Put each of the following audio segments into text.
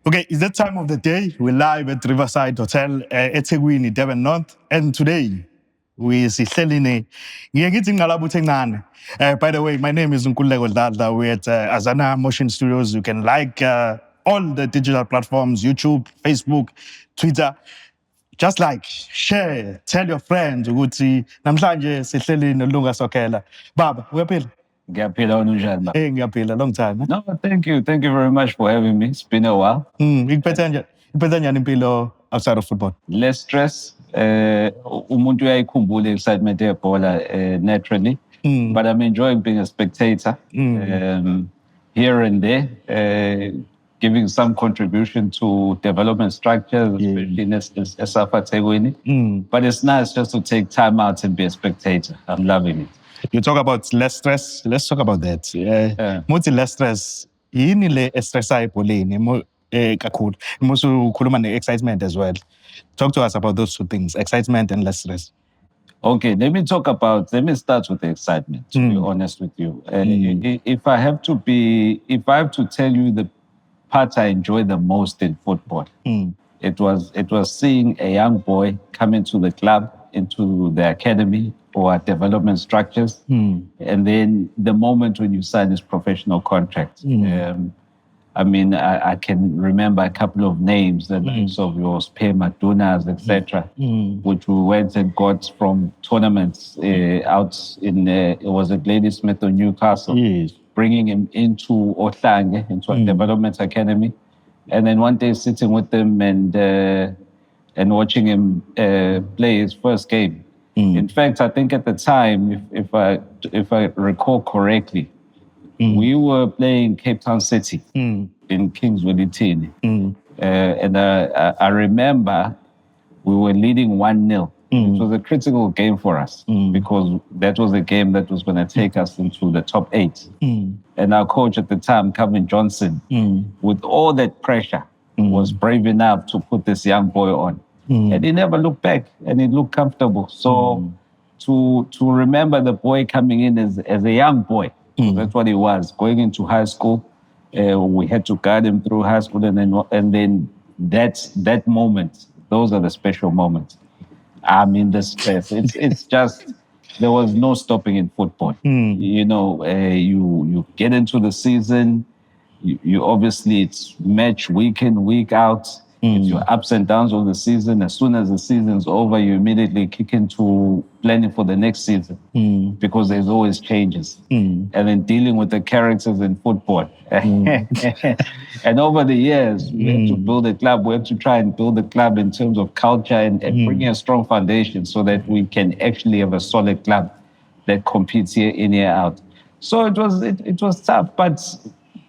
Okay, it's that time of the day. We're live at Riverside Hotel at eThekwini, Devon North. And today, we sihlelini ngiye ngqalabuthe encane. By the way, my name is Nkululeko Dladla. We're at Azana Motion Studios. You can like all the digital platforms, YouTube, Facebook, Twitter. Just like, share, tell your friends ukuthi namhlanje sihleli noLunga Sokhela. Baba, uyaphila? Ngiyaphila wena unjani baba? Hey, ngiyaphila, long time. No, thank you. Thank you very much for having me. It's been a while. Ikuphethe njani impilo outside of football? Less stress. Umuntu uyayikhumbula excitement yebhola naturally. But I'm enjoying being a spectator. Here and there, giving some contribution to development structures, especially in Esafa eThekwini. But it's nice just to take time out and be a spectator. I'm loving it. You talk about less stress. Let's talk about that. Muthi less stress. Yini le estressa ebholeni kakhulu? Musu ukhuluma ne-excitement as well. Talk to us about those two things, excitement and less stress. Okay, let me start with the excitement, to be honest with you. If I have to tell you the part I enjoy the most in football, it was seeing a young boy come into the club, into the academy or development structures, and then the moment when you sign his professional contract. I can remember a couple of names, the likes of your Spare Madunas, etc., which we went and got from tournaments out in, it was at Ladysmith or Newcastle, bringing him into Ohlange, into a development academy. And then one day sitting with them and watching him play his first game. In fact, I think at the time, if I recall correctly, we were playing Cape Town City in Kingswood Itini. And I remember we were leading 1-0. It was a critical game for us because that was a game that was going to take us into the top 8. And our coach at the time, Calvin Johnson, with all that pressure, was brave enough to put this young boy on. And he never looked back and he looked comfortable. So to remember the boy coming in as a young boy, that's what he was, going into high school. We had to guide him through high school and then that moment, those are the special moments. I mean, the stress, it's just, there was no stopping in football. You know, you get into the season, you obviously, it's match week in, week out. It's your ups and downs of the season. As soon as the season's over, you immediately kick into planning for the next season because there's always changes. And then dealing with the characters in football. And over the years, we have to build a club. We have to try and build a club in terms of culture and bring a strong foundation so that we can actually have a solid club that competes year in, year out. So it was tough, but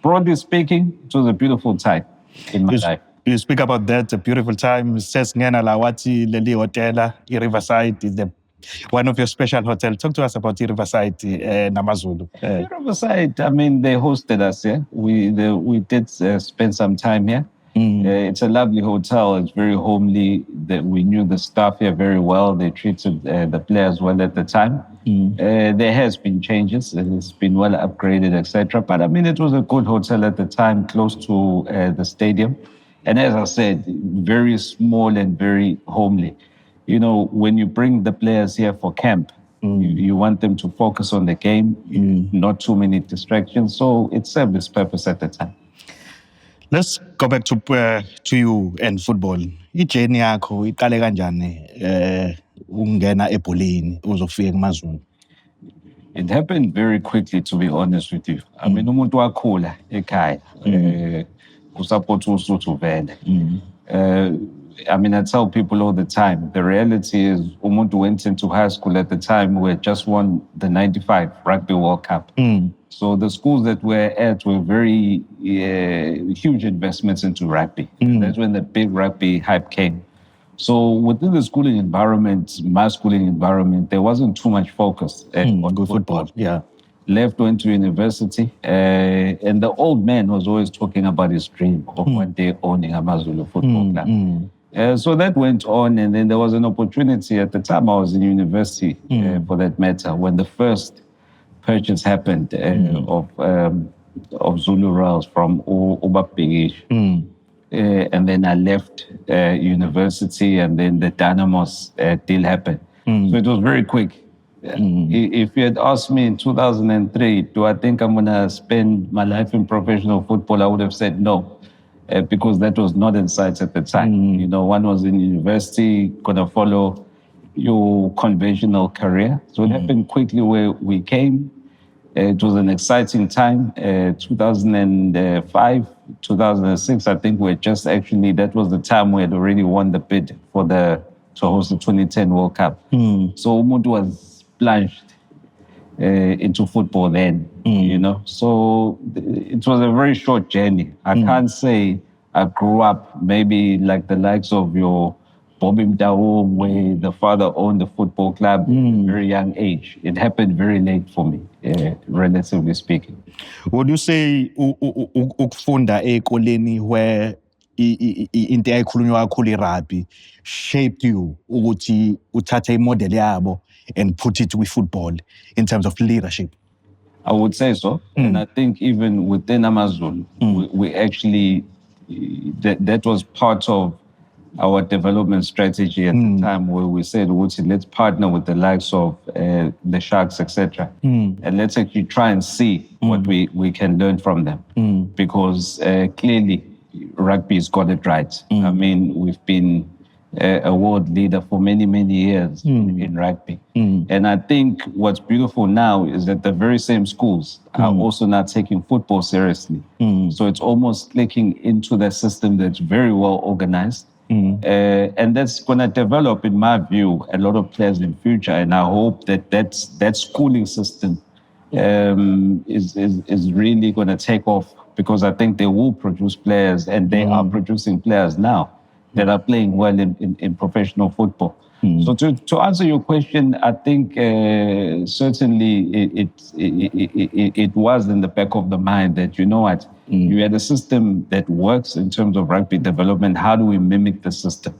broadly speaking, it was a beautiful time in my life. You speak about that, a beautiful time. Says ngena la wathi leli hotela, Riverside is one of your special hotels. Talk to us about Riverside Namazulu. Riverside, I mean, they hosted us here. We did spend some time here. It's a lovely hotel. It's very homely. We knew the staff here very well. They treated the players well at the time. There has been changes. It's been well upgraded, etc. But I mean, it was a good hotel at the time, close to the stadium. And as I said, very small and very homely. You know, when you bring the players here for camp, you want them to focus on the game, not too many distractions. So it served its purpose at the time. Let's go back to you and football. Ijeni yakho iqale kanjani ungena ebholeni uzofika kuMaZulu? It happened very quickly, to be honest with you. I mean, umuntu wakhula ekhaya. Usapota uSuthu vele. I mean, I tell people all the time, the reality is umuntu went into high school at the time we had just won the 95 Rugby World Cup. So the schools that we're at were very huge investments into rugby. That's when the big rugby hype came. So within the schooling environment, my schooling environment, there wasn't too much focus on football. Yeah. Left, went to university, and the old man was always talking about his dream of one day owning a Amazulu football club. So that went on, and then there was an opportunity at the time I was in university, for that matter, when the first purchase happened of Zulu Royals from Ubabhekish. and then I left university, and then the Dynamos deal happened. So it was very quick. If you had asked me in 2003, do I think I'm going to spend my life in professional football, I would have said no, because that was not in sight at the time. You know, one was in university, going to follow your conventional career. So it happened quickly where we came. It was an exciting time. 2005, 2006, I think that was the time we had already won the bid to host the 2010 World Cup. So Umuntu was plunged into football then, you know. So it was a very short journey. I can't say I grew up maybe like the likes of your Bobby Mdaum, where the father owned the football club at a very young age. It happened very late for me, relatively speaking. Would you say ukufunda ekoleni where into eyayikhulunywa kakhulu irugby shaped you ukuthi uthathe imodel yabo and put it with football in terms of leadership? I would say so. And I think even within Amazulu, we actually, that was part of our development strategy at the time, where we said, let's partner with the likes of the Sharks, etc. And let's actually try and see what we can learn from them. Because clearly, rugby's got it right. I mean, we've been a world leader for many, many years in rugby. And I think what's beautiful now is that the very same schools are also now taking football seriously. So it's almost clicking into the system that's very well organized. And that's going to develop, in my view, a lot of players in future. And I hope that schooling system is really going to take off, because I think they will produce players, and they are producing players now that are playing well in professional football. So to answer your question, I think certainly it was in the back of the mind that, you know what, you had a system that works in terms of rugby development. How do we mimic the system?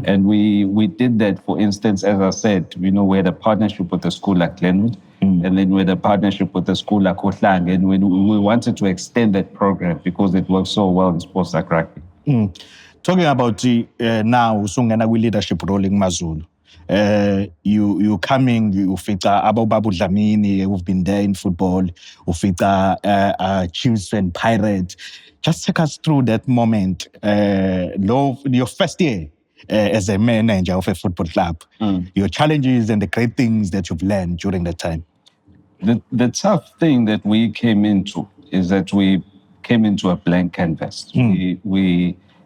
And we did that, for instance, as I said, you know, we had a partnership with a school like Glenwood, and then we had a partnership with a school like Ohlang, and we wanted to extend that program because it works so well in sports like rugby. Talking about now, usungena kwi-leadership role in Mazulu. You coming, ufica abobabu Dlamini, who've been there in football, ufica Chiefs and Pirates. Just take us through that moment, your first year as a manager of a football club, your challenges and the great things that you've learned during that time. The tough thing that we came into is that we came into a blank canvas.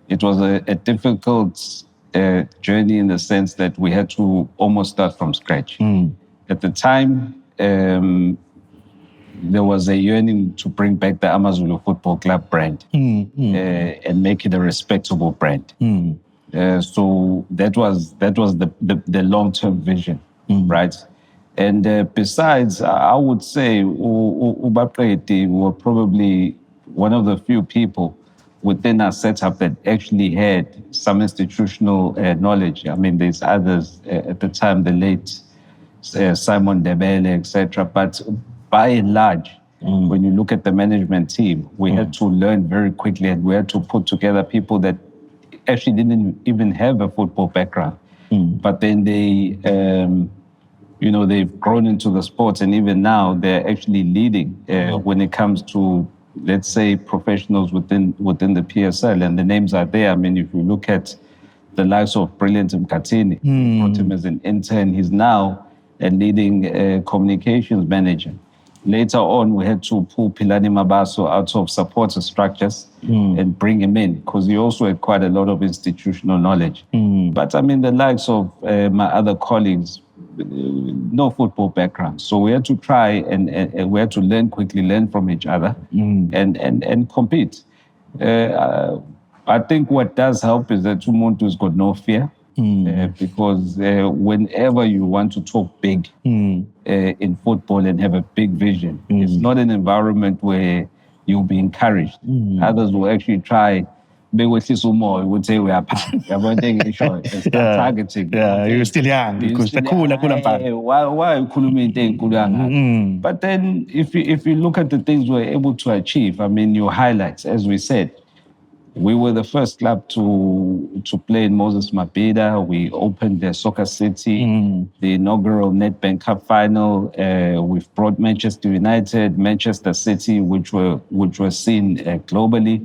It was a difficult journey in the sense that we had to almost start from scratch. At the time, there was a yearning to bring back the Amazulu Football Club brand and make it a respectable brand. So that was the long-term vision, right? And besides, I would say Ubaqedi were probably one of the few people within our setup that actually had some institutional knowledge. I mean, there's others at the time, the late Simon Debele, etc. But by and large, when you look at the management team, we had to learn very quickly, and we had to put together people that actually didn't even have a football background. But then they, you know, they've grown into the sports, and even now they're actually leading when it comes to, let's say, professionals within the PSL, and the names are there. I mean, if you look at the likes of Brilliant Mkatini, brought him as an intern, he's now a leading communications manager. Later on, we had to pull Pilani Mabaso out of supporter structures and bring him in, because he also had quite a lot of institutional knowledge. But I mean, the likes of my other colleagues, no football background. So we had to try and we had to learn quickly, learn from each other and compete. I think what does help is that Umuntu's got no fear. Because whenever you want to talk big in football and have a big vision, it's not an environment where you'll be encouraged. Others will actually try. They would say more. We would say we are targeting. Yeah, you're still young because the cool. Why But then, if you look at the things we're able to achieve, I mean, your highlights, as we said, We were the first club to play in Moses Mabhida. We opened the Soccer City, the inaugural Nedbank Cup final. We've brought Manchester United, Manchester City, which were seen globally.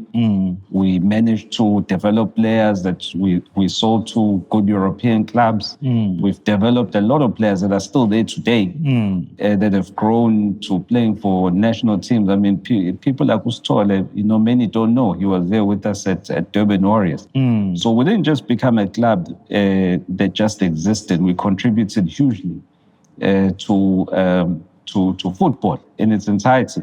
We managed to develop players that we sold to good European clubs. We've developed a lot of players that are still there today, that have grown to playing for national teams. I mean, people like Ustole, many don't know. He was there with us at Durban Warriors. So we didn't just become a club that just existed. We contributed hugely to football in its entirety.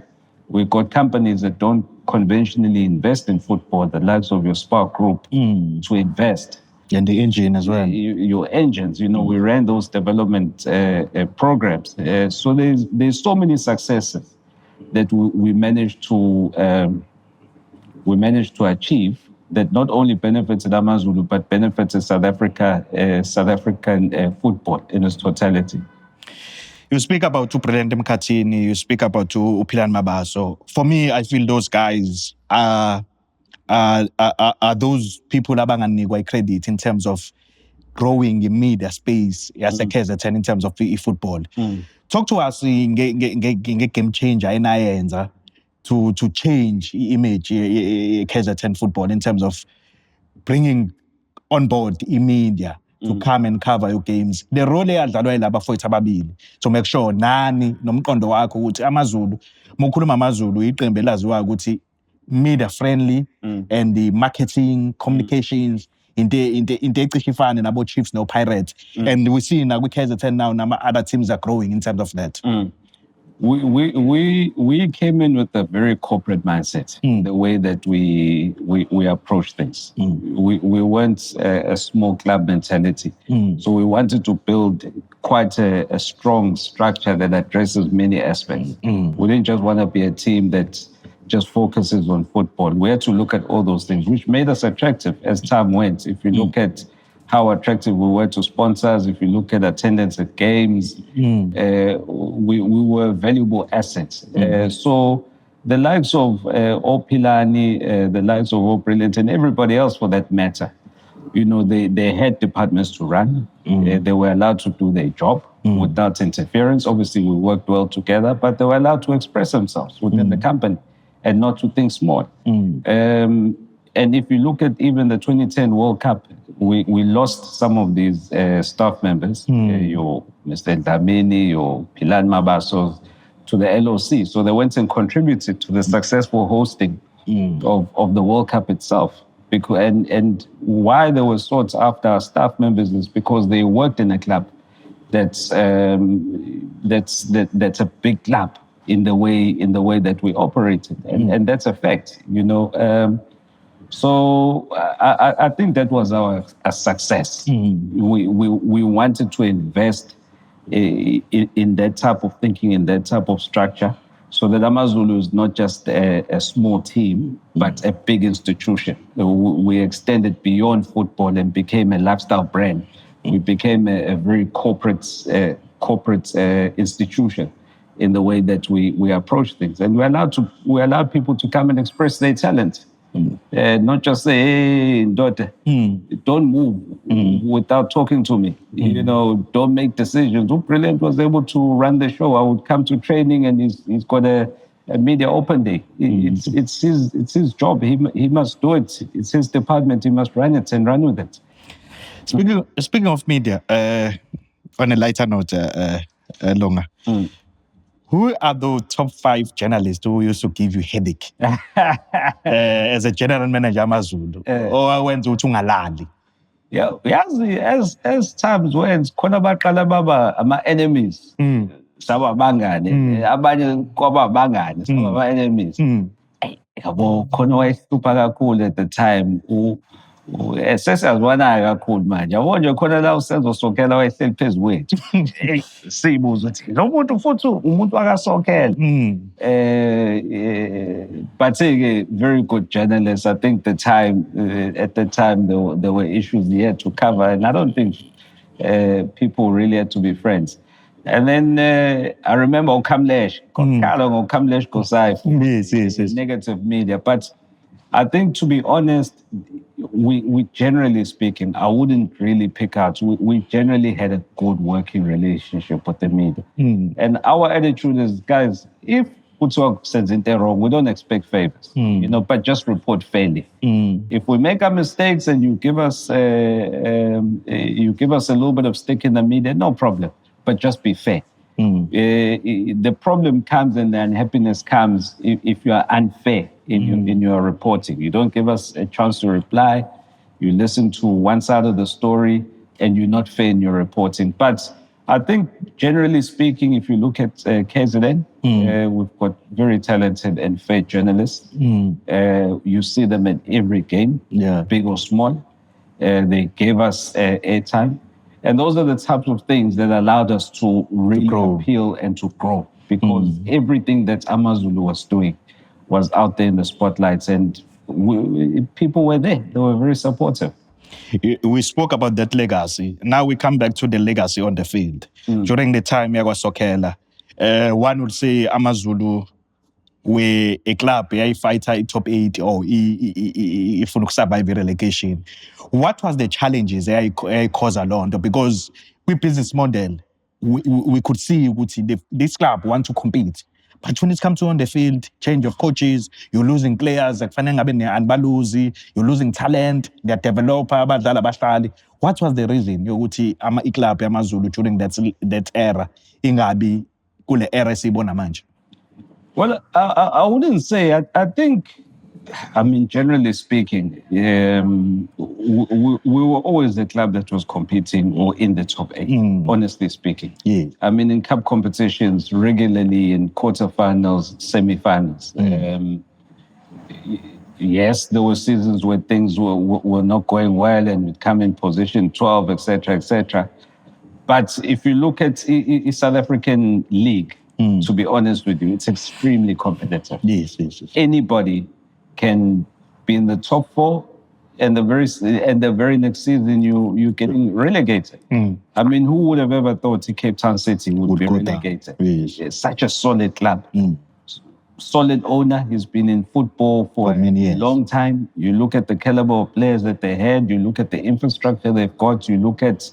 We've got companies that don't conventionally invest in football, the likes of your Spark Group, to invest. And the engine as well. Your engines, we ran those development programs. So there's so many successes that we managed to achieve that not only benefited AmaZulu but benefited South African football in its totality. You speak about Brilliant Mkhathini, you speak about Philani Mabaso. For me, I feel those guys are those people abanganikwa credit in terms of growing in media space as a KZN in terms of football. Talk to us game changer enayenza to change image KZN football in terms of bringing on board media to come and cover your games. The role eyadlalwa yilaba fowethu ababili to make sure nani nomqondo wakho ukuthi AmaZulu mukhuluma AmaZulu iqembu elaziwa ukuthi media friendly and the marketing communications into ecishe ifane nabo Chiefs no Pirates, and we see now with KZN now other teams are growing in terms of that. We came in with a very corporate mindset, the way that we approach things. We weren't a small club mentality. So we wanted to build quite a strong structure that addresses many aspects. We didn't just want to be a team that just focuses on football. We had to look at all those things, which made us attractive as time went. If you look at how attractive we were to sponsors, if you look at attendance at games, we were valuable assets. So the likes of Philani, the likes of Brilliant, and everybody else for that matter, they had departments to run. They were allowed to do their job without interference. Obviously, we worked well together, but they were allowed to express themselves within the company and not to think small. And if you look at even the 2010 World Cup, we lost some of these staff members, your Mr. Dlamini, your Philani Mabaso, to the LOC. So they went and contributed to the successful hosting of the World Cup itself. And why they were sought after our staff members is because they worked in a club that's a big club in the way that we operated, and that's a fact, So I think that was our success. We wanted to invest in that type of thinking, in that type of structure, so that AmaZulu is not just a small team, but a big institution. We extended beyond football and became a lifestyle brand. We became a very corporate institution in the way that we approach things. And we allowed people to come and express their talent. Not just say, hey, daughter, don't move without talking to me. Don't make decisions. Brilliant was able to run the show. I would come to training and he's got a media open day. It's his job. He must do it. It's his department. He must run it and run with it. Speaking of media, on a lighter note, Longa, who are the top 5 journalists who used to give you headache as a general manager AmaZulu? Or when to ungalali? Yeah, as times went, khona baqala baba ama-enemies. Saba bangane, abanye kwaba bangane, saba ama-enemies. Yabo, khona wayehlupha kakhulu at the time. Sesiyazwana kakhulu manje. Yabo nje khona la usezosokela wayehleli phezu kwethu. Sibuza ukuthi lo muntu futhi umuntu wakasokela. But very good journalists. I think at the time there were issues he had to cover, and I don't think people really had to be friends. And then I remember Okamlesh Gosai, yes. negative media. But I think, to be honest, we generally speaking, I wouldn't really pick out. We generally had a good working relationship with the media. And our attitude is, guys, if Kuthiwa senze into wrong, we don't expect favors, but just report fairly. If we make our mistakes and you give us a little bit of stick in the media, no problem, but just be fair. The problem comes and the unhappiness comes if you are unfair in your reporting. You don't give us a chance to reply. You listen to one side of the story and you're not fair in your reporting. But I think, generally speaking, if you look at KZN, we've got very talented and fair journalists. You see them in every game, big or small. They gave us airtime. And those are the types of things that allowed us to really appeal and to grow, because everything that Amazulu was doing was out there in the spotlights, and people were there. They were very supportive. We spoke about that legacy. Now we come back to the legacy on the field. During the time Sokela, one would say Amazulu were a club, a fighter top 8 or if you survive relegation. What was the challenges I caused along? Because with business model, we could see this club want to compete. But when it comes to on the field, change of coaches, you're losing players, you're losing talent, they're developer, what was the reason yokuthi club Amazulu during that era ingabi kule era sibona manje? Well, I wouldn't say. I think, generally speaking, we were always the club that was competing or in the top 8, honestly speaking. In cup competitions, regularly in quarterfinals, semi-finals. Yes, there were seasons where things were not going well and we'd come in position 12, etc., etc. But if you look at the South African league, to be honest with you, it's extremely competitive. Yes. Anybody can be in the top 4, and the very next season you're getting relegated. Who would have ever thought Cape Town City would be relegated? Yes. It's such a solid club. Solid owner. He's been in football for many years. A long time. You look at the caliber of players that they had. You look at the infrastructure they've got. You look at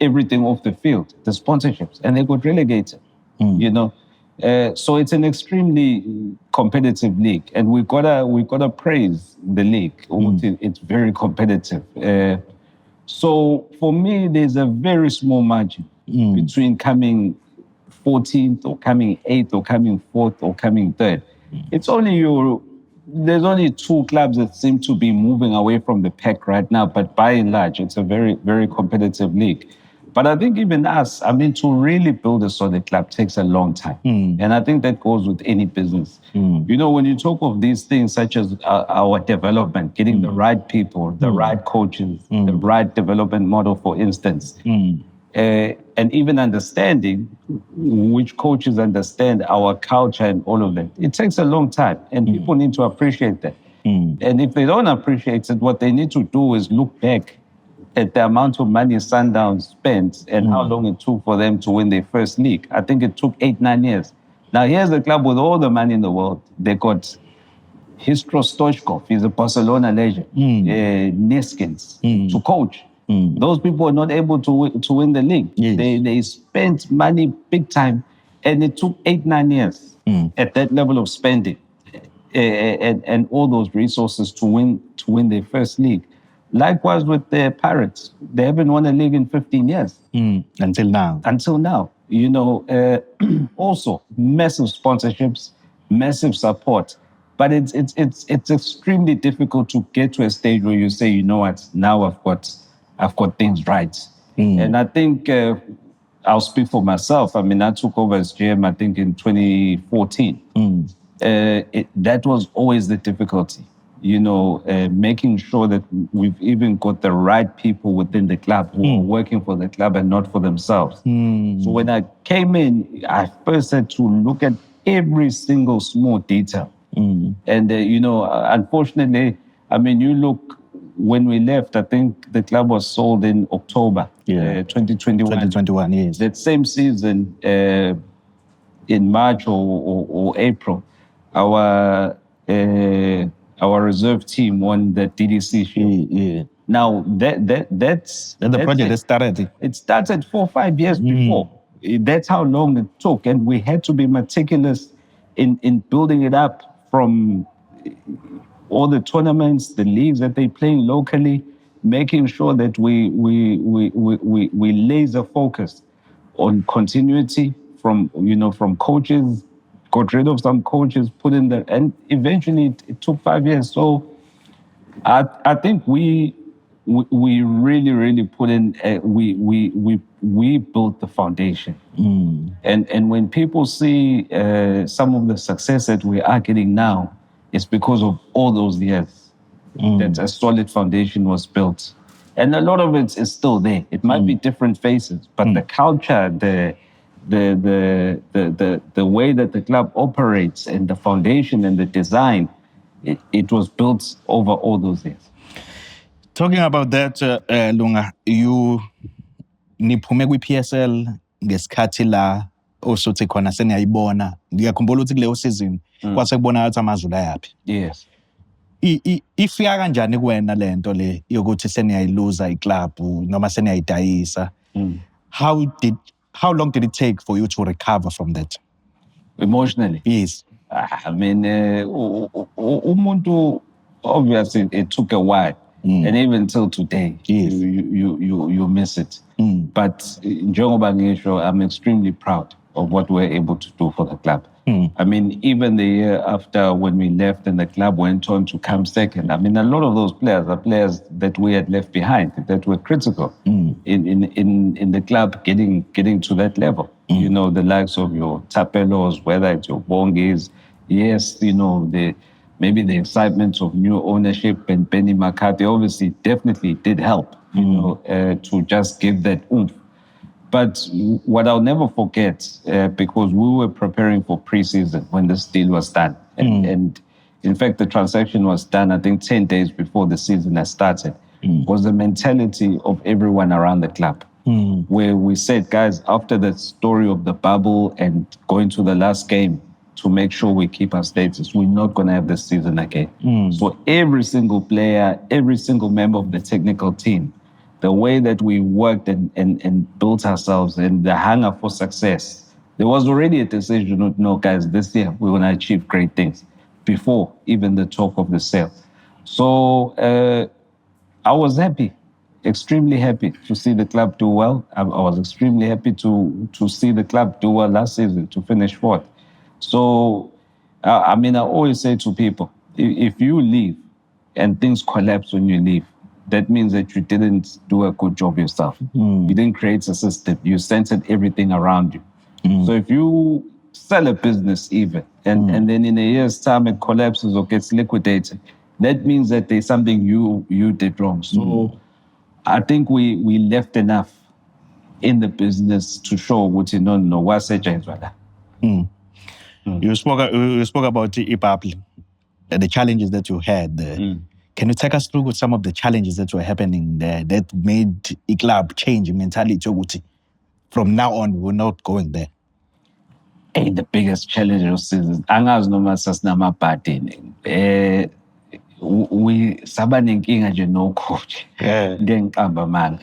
everything off the field, the sponsorships, and they got relegated. So it's an extremely competitive league, and we gotta praise the league. It's very competitive. So for me, there's a very small margin between coming 14th or coming 8th or coming 4th or coming 3rd. It's only there's only 2 clubs that seem to be moving away from the pack right now, but by and large, it's a very, very competitive league. But I think even us, to really build a solid club takes a long time. And I think that goes with any business. When you talk of these things such as our development, getting the right people, the right coaches, the right development model, for instance, and even understanding which coaches understand our culture and all of that, it takes a long time. And people need to appreciate that. And if they don't appreciate it, what they need to do is look back at the amount of money Sundowns spent and how long it took for them to win their first league. I think it took 8-9 years. Now, here's a club with all the money in the world. They got Hristo Stoichkov, he's a Barcelona legend, Neskins, to coach. Those people were not able to win the league. Yes. They spent money big time, and it took 8-9 years at that level of spending and all those resources to win their first league. Likewise with the Pirates, they haven't won a league in 15 years. Until now. Also massive sponsorships, massive support, but it's extremely difficult to get to a stage where you say, you know what, now I've got things right. And I think I'll speak for myself. I took over as GM, I think in 2014. That was always the difficulty. Making sure that we've even got the right people within the club who are working for the club and not for themselves. So when I came in, I first had to look at every single small detail. And, unfortunately, you look, when we left, I think the club was sold in October 2021. 2021, yes. That same season, in March or April, our reserve team won the DDC Shield. Yeah. Now that's And the project that started. It started 4 or 5 years before. That's how long it took, and we had to be meticulous in building it up from all the tournaments, the leagues that they play locally, making sure that we laser focus on continuity from coaches, got rid of some coaches, put in there, and eventually it took 5 years. So I think we really put in. We built the foundation, and when people see some of the success that we are getting now, it's because of all those years that a solid foundation was built, and a lot of it is still there. It might be different faces, but the culture, the way that the club operates, and the foundation and the design. It was built over all those years. Talking about that, Lunga, you niphume kwi-PSL ngesikhathi la osuthi khona seniyayibona. Ngiyakhumbula ukuthi kuleyo season kwase kubonakala ukuthi amazulu ayaphi. Yes. Ifika kanjani kuwena le nto le yokuthi seniyayiluza iclub noma seniyayidayisa? How long did it take for you to recover from that? Emotionally? Yes. I mean, umuntu, obviously it took a while, and even till today, yes. you miss it. But njengoba ngisho, I'm extremely proud of what we're able to do for the club. I mean, even the year after when we left and the club went on to come second, I mean, a lot of those players are players that we had left behind, that were critical in the club getting to that level. You know, the likes of your Tapelos, whether it's your Bongis. Yes, you know, maybe the excitement of new ownership and Benny McCarthy obviously definitely did help, you know, to just give that oomph. But what I'll never forget, because we were preparing for preseason when this deal was done. And in fact, the transaction was done, I think, 10 days before the season had started, was the mentality of everyone around the club. Where we said, guys, after the story of the bubble and going to the last game, to make sure we keep our status, we're not going to have this season again. So every single player, every single member of the technical team, the way that we worked and built ourselves and the hunger for success, there was already a decision, no, guys, this year we're going to achieve great things before even the talk of the sale. So I was happy, extremely happy to see the club do well. I was extremely happy to see the club do well last season, to finish fourth. So, I mean, I always say to people, if you leave and things collapse when you leave, that means that you didn't do a good job yourself. You didn't create a system. You centered everything around you. So if you sell a business even, and then in a year's time it collapses or gets liquidated, that means that there's something you did wrong. So I think we left enough in the business to show what you don't know. What's that? You spoke about IPAPL, the challenges that you had there. Can you take us through with some of the challenges that were happening there that made the club change mentality? From now on, we're not going there. Hey, the biggest challenge was angazi noma sasinamabhadi. We sabanenkinga nje no coach. Ngenqamba man.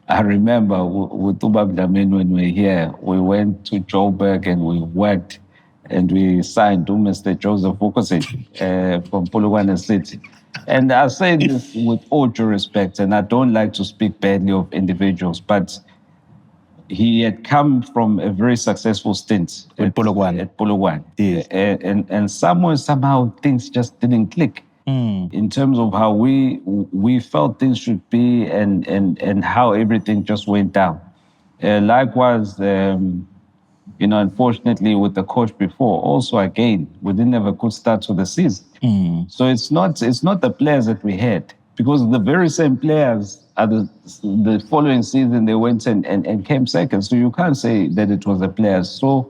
I remember with Ubab Dlamini when we were here, we went to Joburg and we worked and we signed Mr. Joseph Vukovic from Polokwane City. And I say this with all due respect, and I don't like to speak badly of individuals, but he had come from a very successful stint at Polokwane. Yes. And somehow things just didn't click. In terms of how we felt things should be and how everything just went down. Likewise, unfortunately with the coach before, also again, we didn't have a good start to the season. So it's not the players that we had, because the very same players are the following season they went and came second. So you can't say that it was the players. So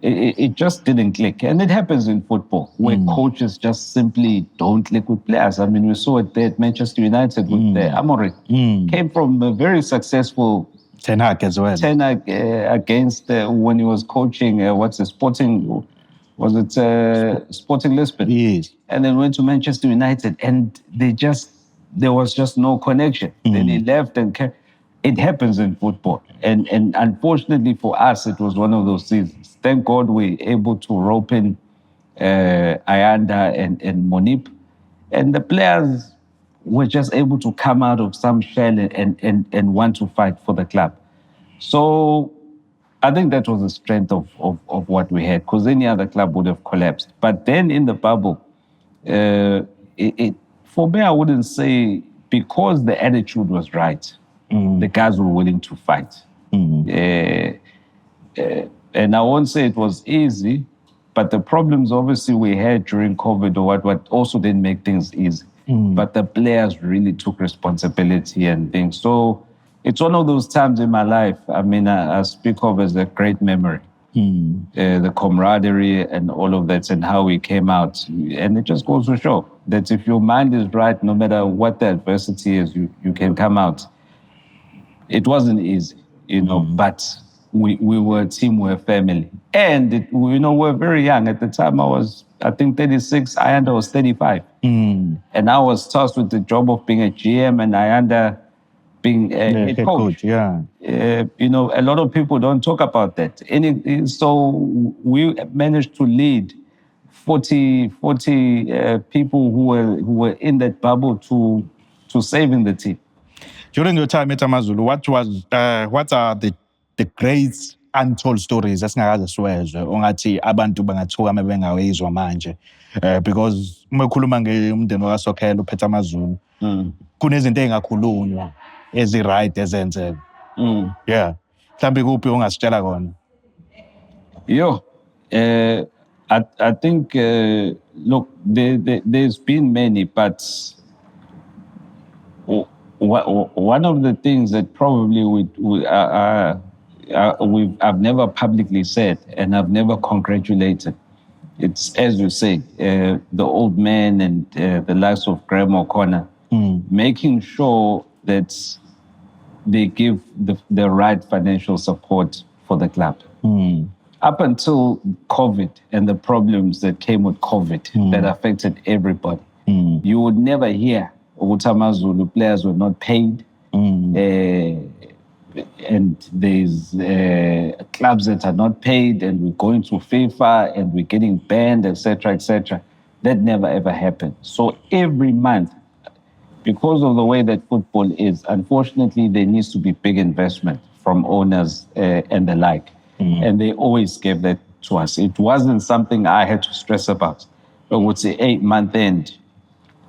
it just didn't click. And it happens in football, where coaches just simply don't click with players. I mean, we saw it there at Manchester United with Amorim. Came from a very successful Ten Hag as well. Ten Hag against when he was coaching, Sporting, Was it Sporting Lisbon? Yes. And then went to Manchester United, and there was just no connection. Then he left, and it happens in football. And unfortunately for us, it was one of those seasons. Thank God we were able to rope in Ayanda and Monip, and the players were just able to come out of some shell and want to fight for the club. So I think that was the strength of what we had, because any other club would have collapsed. But then in the bubble, for me, I wouldn't say, because the attitude was right, the guys were willing to fight. And I won't say it was easy, but the problems obviously we had during COVID or what also didn't make things easy. But the players really took responsibility and things. So it's one of those times in my life, I mean, I speak of as a great memory. The camaraderie and all of that, and how we came out. And it just goes to show that if your mind is right, no matter what the adversity is, you can come out. It wasn't easy, but we were a team, we were a family. And, we're very young. At the time, I think 36, Ayanda was 35. And I was tasked with the job of being a GM, and Ayanda being a head coach. Yeah. A lot of people don't talk about that. So we managed to lead 40 people who were in that bubble to saving the team. During your time at Amazulu, what are the great untold stories esingakaziswezwe ongathi abantu bangathuka mabengawezwa manje? Because uma ukhuluma ngomndeni wakaSokhela uphethe AmaZulu, kunezinto engakhulunywa ezi-right ezenzeka. Yeah. Mhlawumbe kuphi ongasitshela khona? I think, look, there's been many, but one of the things that probably I've never publicly said, and I've never congratulated, it's, as you say, the old man and the likes of Graham O'Connor, making sure that they give the right financial support for the club. Up until COVID and the problems that came with COVID that affected everybody, you would never hear AmaZulu players were not paid, and there's clubs that are not paid, and we're going to FIFA and we're getting banned, etc., etc. That never ever happened. So every month, because of the way that football is, unfortunately, there needs to be big investment from owners and the like. And they always gave that to us. It wasn't something I had to stress about. But would say 8-month end,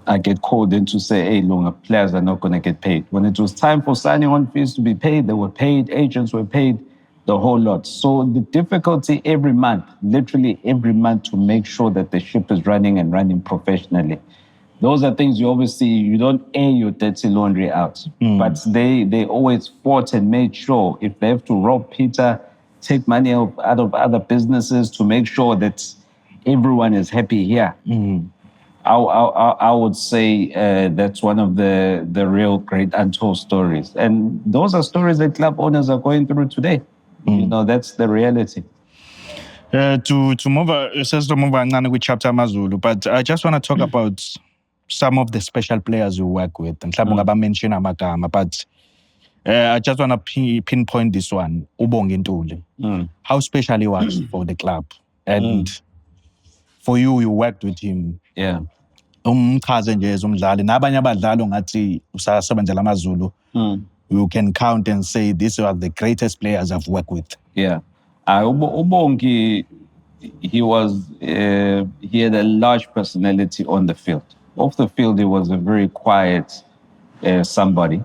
I get called in to say, hey, Lunga, players are not going to get paid. When it was time for signing on fees to be paid, they were paid, agents were paid, the whole lot. So the difficulty every month, literally every month, to make sure that the ship is running and running professionally. Those are things you don't air your dirty laundry out. But they always fought and made sure, if they have to rob Peter, take money out of other businesses to make sure that everyone is happy here. I would say that's one of the real great untold stories. And those are stories that club owners are going through today. That's the reality. To move on with chapter AmaZulu, but I just want to talk about some of the special players you work with. And mention amagama, but I just want to pinpoint this one, Ubongi Ntuli. How special he was for the club. And for you worked with him. Yeah. Umchaze nje umdlali nabanye abadlali ongathi usasebenzela AmaZulu. You can count and say these are the greatest players I've worked with. Yeah. Ubongi, he had a large personality on the field. Off the field, he was a very quiet somebody.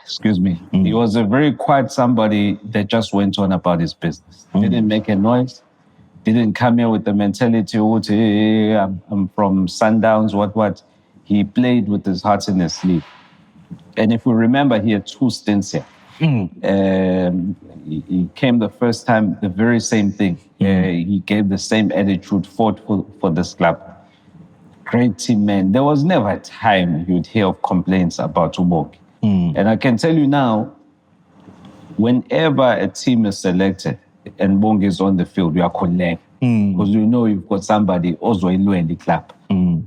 Excuse me. He was a very quiet somebody that just went on about his business. Didn't make a noise. Didn't come here with the mentality, hey, I'm from Sundowns, what. He played with his heart in his sleeve. And if we remember, he had 2 stints here. He came the first time, the very same thing. He gave the same attitude, fought for this club. Great team man. There was never a time you'd hear of complaints about Ubongi. And I can tell you now, whenever a team is selected, and Bongi is on the field, you are connect. Because you know you've got somebody also in the club.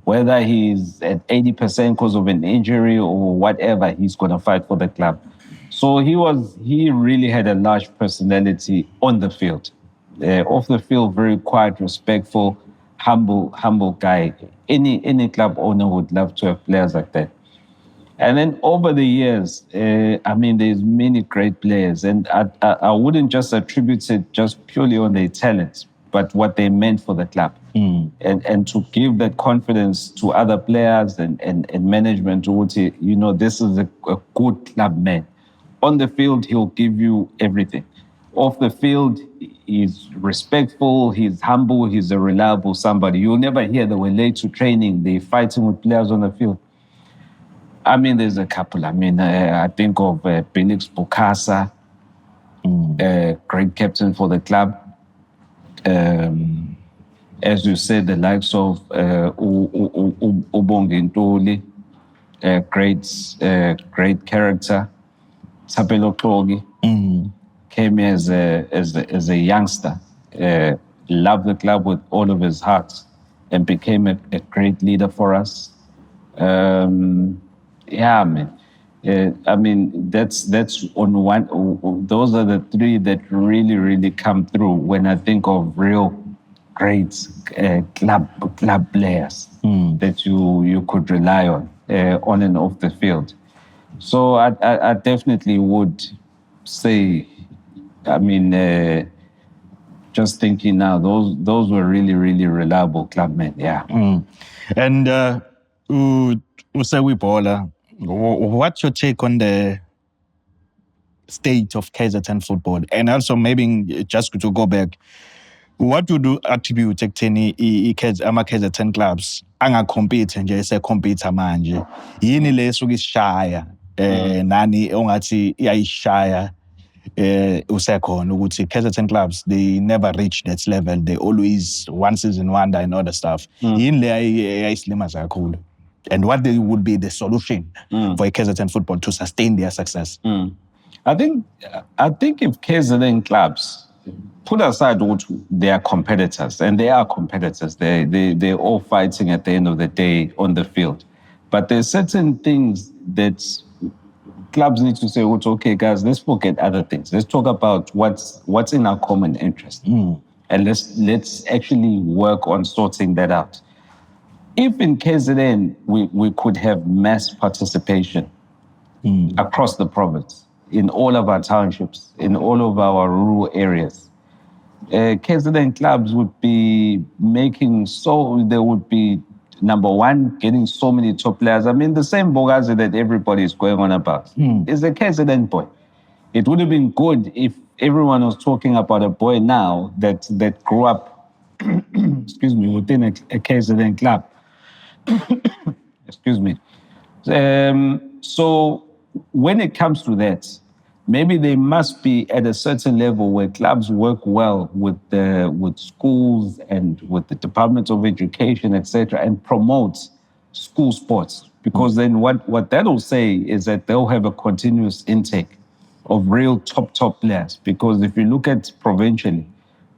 Whether he's at 80% because of an injury or whatever, he's going to fight for the club. So he really had a large personality on the field. Off the field, very quiet, respectful, humble guy. Any club owner would love to have players like that. And then over the years, there's many great players, and I wouldn't just attribute it just purely on their talents, but what they meant for the club. And to give that confidence to other players and management to say, this is a good club man. On the field, he'll give you everything. Off the field, he's respectful, he's humble, he's a reliable somebody. You'll never hear they were late to training, they're fighting with players on the field. There's a couple. I think of Felix Bokassa, great captain for the club. As you said, the likes of Ubongi Ntuli, great character. Thapelo Xhogi came as a youngster, loved the club with all of his heart, and became a great leader for us. That's on one. Those are the three that really come through when I think of real great club players that you could rely on and off the field. So I definitely would say, just thinking now, those were really reliable clubmen. Yeah. And Usewi Bola, what's your take on the state of KZN football? And also maybe just to go back, what would you attribute ekutheni ama-KZN clubs angacompete nje esecompete manje? Yini le esuke isishaya nani ongathi iyayishaya usekhona ukuthi KZN clubs, they never reach that level, they always one season wonder and other stuff. Yini le ayisilimaza kakhulu? And what would be the solution for KZN football to sustain their success? I think if KZN clubs, put aside what they are competitors, and they are competitors, they're all fighting at the end of the day on the field. But there's certain things that clubs need to say, okay, guys, let's forget other things. Let's talk about what's in our common interest. And let's actually work on sorting that out. If in KZN we could have mass participation across the province, in all of our townships, in all of our rural areas, KZN clubs would be they would be, number one, getting so many top players. The same Bogazi that everybody is going on about is a KZN boy. It would have been good if everyone was talking about a boy now that grew up, within a KZN club. Excuse me. So when it comes to that, maybe they must be at a certain level where clubs work well with schools and with the Department of Education, etc., and promote school sports. Because then what that will say is that they'll have a continuous intake of real top players. Because if you look at provincially,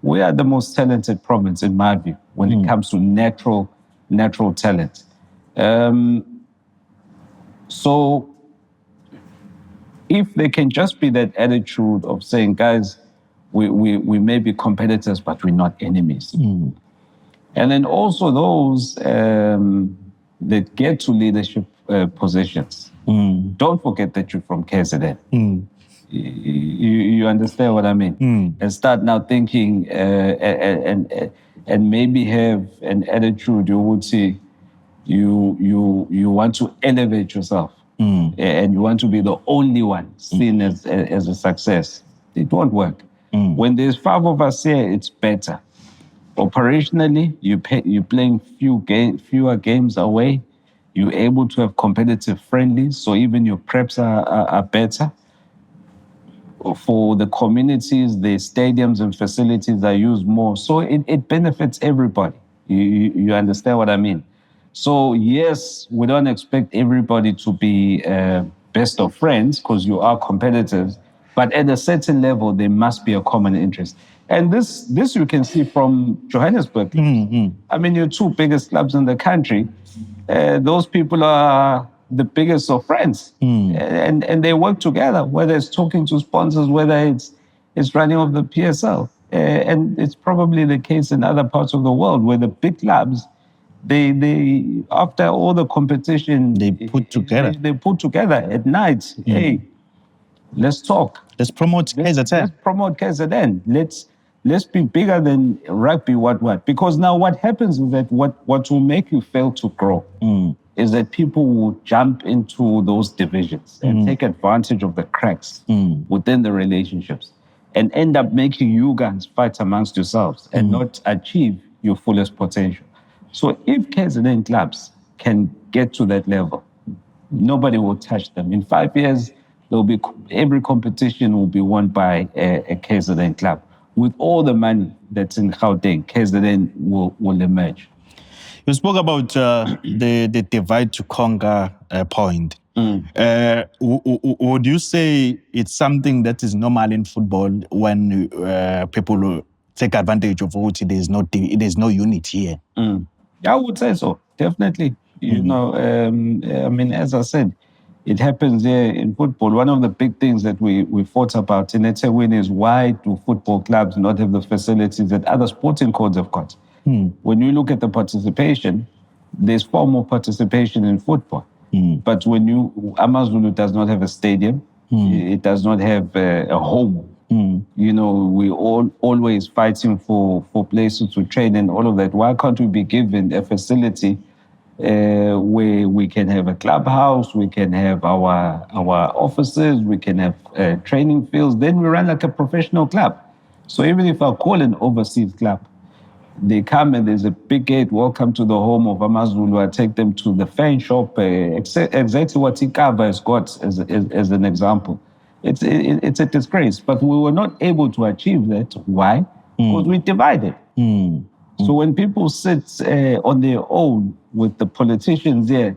we are the most talented province in my view when it comes to natural talent. So if they can just be that attitude of saying, guys, we may be competitors, but we're not enemies. And then also those that get to leadership positions, don't forget that you're from KZN. You understand what I mean? And start now thinking and maybe have an attitude, you would say, you want to elevate yourself. And you want to be the only one seen as a success. It won't work. When there's 5 of us here, it's better. Operationally, you're playing fewer games away. You're able to have competitive friendlies, so even your preps are better. For the communities, the stadiums and facilities are used more. So it benefits everybody. You understand what I mean? So yes, we don't expect everybody to be best of friends because you are competitors, but at a certain level, there must be a common interest. And this you can see from Johannesburg. I mean, your two biggest clubs in the country, those people are the biggest of friends. And they work together, whether it's talking to sponsors, whether it's running of the PSL. And it's probably the case in other parts of the world where the big clubs, they after all the competition, They put together. They put together at night. Hey, let's talk. Let's promote KZN. Let's promote KZN. Let's be bigger than rugby. What? Because now what happens is that what will make you fail to grow is that people will jump into those divisions and take advantage of the cracks within the relationships and end up making you guys fight amongst yourselves and not achieve your fullest potential. So if KZN clubs can get to that level, nobody will touch them. In 5 years, every competition will be won by a KZN club. With all the money that's in Gauteng, KZN will emerge. You spoke about the divide to conquer point. Would you say it's something that is normal in football when people take advantage of what there's no unity here? I would say so, definitely. You know, I mean, as I said, it happens here in football. One of the big things that we fought about in eThekwini is why do football clubs not have the facilities that other sporting codes have got? When you look at the participation, there's far more participation in football. But when AmaZulu does not have a stadium, it does not have a home. You know, we always fighting for places to train and all of that. Why can't we be given a facility where we can have a clubhouse, we can have our offices, we can have training fields? Then we run like a professional club. So even if I call an overseas club, they come and there's a big gate, welcome to the home of AmaZulu. I take them to the fan shop, exactly what Ikava has got as an example. It's a disgrace, but we were not able to achieve that. Why? Because we divided. So when people sit on their own with the politicians there,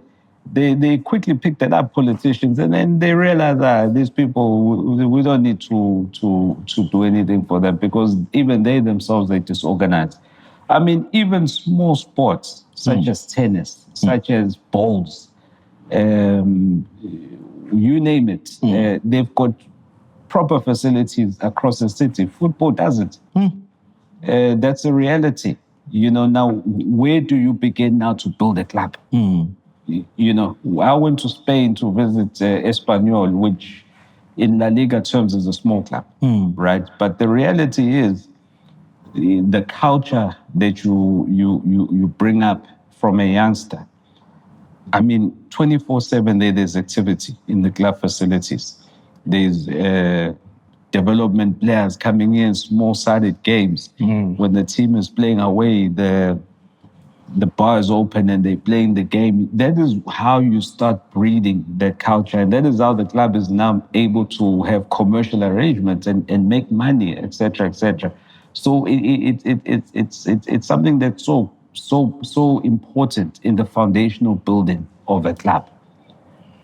they quickly pick that up, politicians, and then they realize these people, we don't need to do anything for them because even they themselves, they disorganized. I mean, even small sports such as tennis, such as bowls, you name it, they've got proper facilities across the city. Football doesn't. That's a reality. You know, now, where do you begin now to build a club? You know, I went to Spain to visit Espanyol, which in La Liga terms is a small club, right? But the reality is the culture that you bring up from a youngster. I mean, 24/7 there's activity in the club facilities. There's development players coming in, small-sided games. When the team is playing away, the bar is open and they're playing the game. That is how you start breeding that culture. And that is how the club is now able to have commercial arrangements and make money, et cetera, et cetera. So it's something that's so important in the foundational building of a club.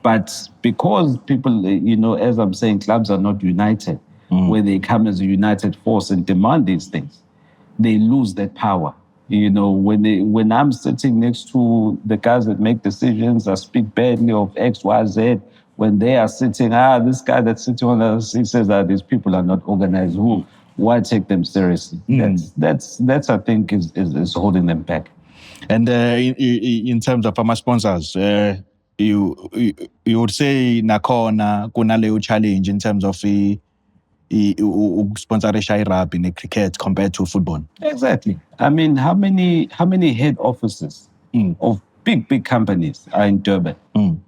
But because people, you know, as I'm saying, clubs are not united, where they come as a united force and demand these things, they lose that power. You know, when I'm sitting next to the guys that make decisions, I speak badly of X, Y, Z. When they are sitting, this guy that's sitting on the seat says that these people are not organized. Why take them seriously? That's I think is holding them back. And in terms of our sponsors, you would say nakhona kunaleyo challenge in terms of sponsorisha rugby in cricket compared to football. Exactly. I mean, how many head offices of big companies are in Durban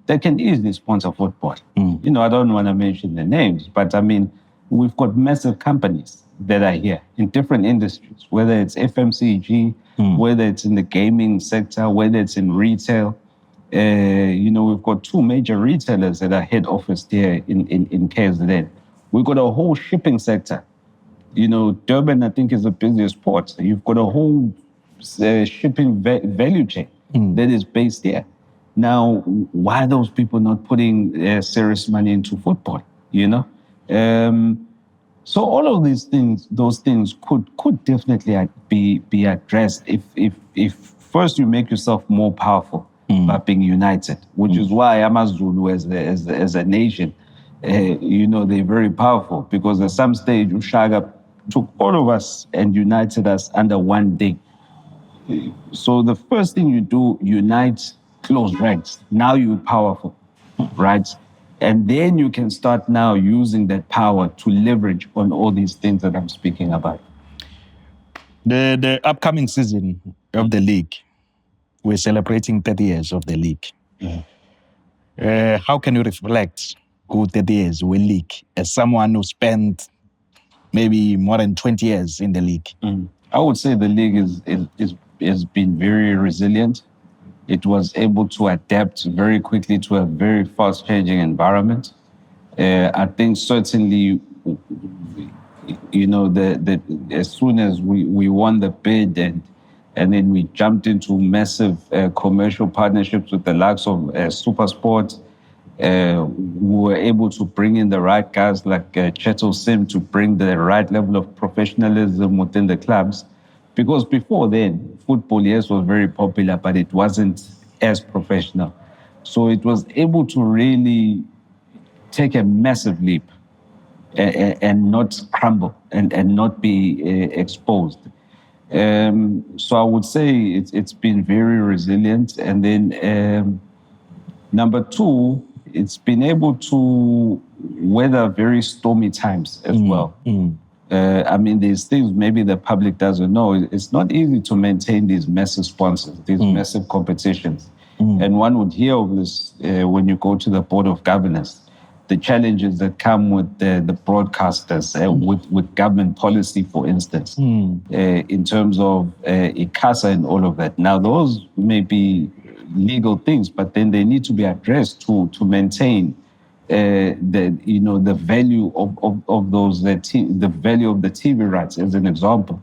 that can easily sponsor football? You know, I don't want to mention the names, but I mean, we've got massive companies that are here in different industries, whether it's FMCG, whether it's in the gaming sector, whether it's in retail. You know, we've got two major retailers that are head office here in KZN. We've got a whole shipping sector. You know, Durban, I think, is the busiest port. You've got a whole shipping value chain that is based here. Now, why are those people not putting serious money into football? You know? So all of those things could definitely be addressed if first you make yourself more powerful by being united, which is why AmaZulu as a nation, they're very powerful, because at some stage Ushaka took all of us and united us under one thing. So the first thing you do, unite, close ranks. Now you're powerful, right? And then you can start now using that power to leverage on all these things that I'm speaking about. The upcoming season of the league, we're celebrating 30 years of the league. How can you reflect good 30 years with league as someone who spent maybe more than 20 years in the league? I would say the league has been very resilient. It was able to adapt very quickly to a very fast-changing environment. I think certainly, as soon as we won the bid and then we jumped into massive commercial partnerships with the likes of SuperSport, we were able to bring in the right guys like Cheto Sim to bring the right level of professionalism within the clubs. Because before then, football, yes, was very popular, but it wasn't as professional. So it was able to really take a massive leap and not crumble and not be exposed. So I would say it's been very resilient. And then number two, it's been able to weather very stormy times as well. I mean, these things maybe the public doesn't know. It's not easy to maintain these massive sponsors, these massive competitions. And one would hear of this when you go to the board of governors, the challenges that come with the broadcasters, with government policy, for instance, in terms of ICASA and all of that. Now, those may be legal things, but then they need to be addressed to maintain the value of those, the value of the TV rights, as an example.